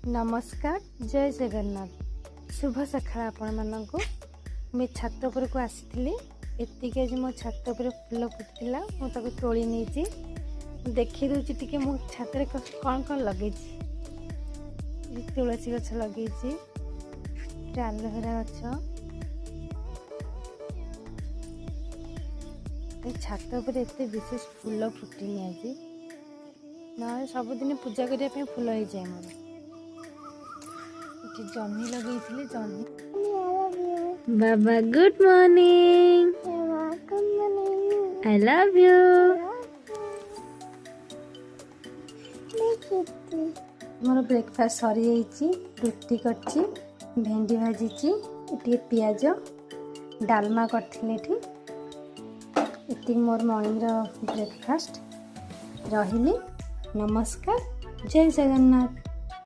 नमस्कार जय जगन्नाथ शुभ सकाळ आपण मानक मैं छात उपर को आसी एतिक आज मो छात उपर फूल फुटला मुझे तोली नहीं देखी दूची टिके मो छात कौन कौन लगे तुलसी गछ लगे एलोवेरा गछ छात उपर एत विशेष फूल फुटनी आज ना सबुदिन पूजा करने फूल हो जाए मोर जह्नी लगे जह्नी बाबा good morning I love you मोर ब्रेकफास्ट सरी जाइए रुटी करची भेंडी भाजी पियाज डालमा करती मोर मॉर्निंग ब्रेकफास्ट रही नमस्कार जय जगन्नाथ।